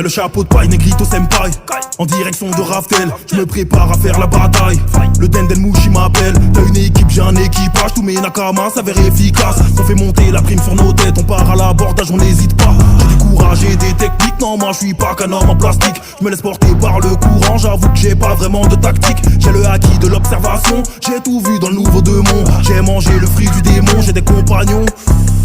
J'ai le chapeau de paille, Negrito Senpai. En direction de Raftel, je me prépare à faire la bataille. Le Dendel Mouchi m'appelle. T'as une équipe, j'ai un équipage. Tous mes nakamas s'avèrent efficaces. On fait monter la prime sur nos têtes. On part à l'abordage, on n'hésite pas. J'ai du courage et des techniques. Non, moi je suis pas qu'un homme en plastique. Je me laisse porter par le courant. J'avoue que j'ai pas vraiment de tactique. J'ai le acquis de l'observation. J'ai tout vu dans le nouveau Demon. J'ai mangé le fruit du démon. J'ai des compagnons.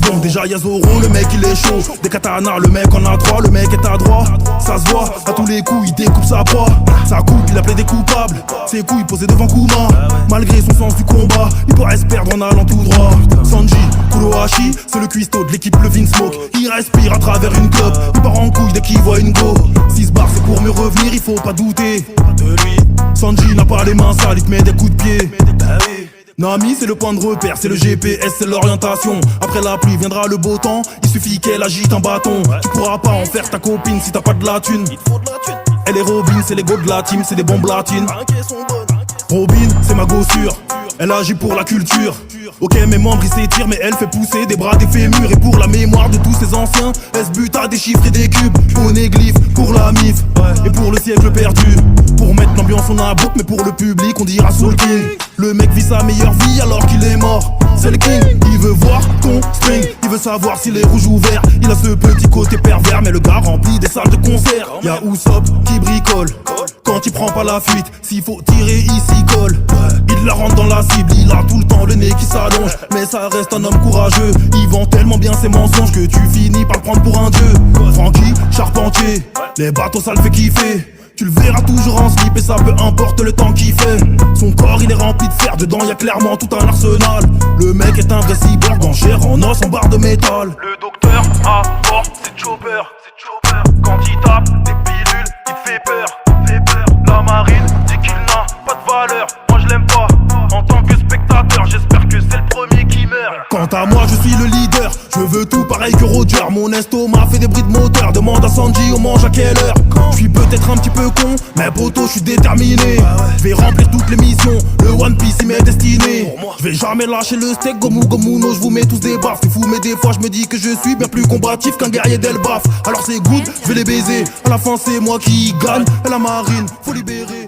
Bon, déjà y'a Zoro, le mec il est chaud. Des katanas, le mec en a 3, le mec est à droite. Ça se voit, à tous les coups il découpe sa proie. Ça coupe, il appelait des coupables. Ses couilles posées devant Kuma. Malgré son sens du combat, il pourrait se perdre en allant tout droit. Sanji, Kurohashi, c'est le cuistot de l'équipe le Vin Smoke. Il respire à travers une clope, il part en couille dès qu'il voit une go. 6 bars c'est pour mieux revenir, il faut pas douter de lui. Sanji n'a pas les mains sales, il te met des coups de pied. Nami c'est le point de repère, c'est le GPS, c'est l'orientation. Après la pluie viendra le beau temps, il suffit qu'elle agite un bâton. Tu pourras pas en faire ta copine si t'as pas de la thune. Elle est Robin, c'est les go de la team, c'est des bombes latines. Robin, c'est ma gossure, elle agit pour la culture. Ok mes membres ils s'étirent mais elle fait pousser des bras, des fémurs. Et pour la mémoire de tous ces anciens, elle se bute à des chiffres et des cubes. Poneglyph pour la MIF et pour le siècle perdu. Pour mettre l'ambiance on a un bouc mais pour le public on dira Soul King. Le mec vit sa meilleure vie alors qu'il est mort. C'est le king, il veut voir ton string. Il veut savoir s'il est rouge ou vert. Il a ce petit côté pervers mais le gars remplit des salles de concert. Y'a Usopp qui bricole quand il prend pas la fuite. S'il faut tirer il s'y colle. Il la rentre dans la cible, il a tout le temps le nez qui s'allonge. Mais ça reste un homme courageux. Il vend tellement bien ses mensonges que tu finis par le prendre pour un dieu. Francky, charpentier, les bateaux ça le fait kiffer. Tu le verras toujours en slip et ça peu importe le temps qu'il fait. Son corps il est rempli de fer, dedans y'a clairement tout un arsenal. Le mec est un vrai cyborg en chair, en os, en barre de métal. Le docteur à bord, c'est Chopper. Quand il tape des pilules, il fait peur. La marine dit qu'il n'a pas de valeur. Moi je l'aime pas, en tant que spectateur. J'espère que c'est le premier qui meurt. Quant à moi je suis le leader, je veux tout pareil que Roger. Mon estomac fait des bruits de moteur, demande à Sanji on mange à quelle heure. Je suis peut-être un petit peu con, mais poto je suis déterminé. Je vais remplir toutes les missions, le One Piece il m'est destiné. Je vais jamais lâcher le steak, Gomu no, je vous mets tous des baffes. C'est fou mais des fois je me dis que je suis bien plus combatif qu'un guerrier d'Elbaf. Alors c'est good, je vais les baiser, à la fin c'est moi qui gagne. Et la marine, faut libérer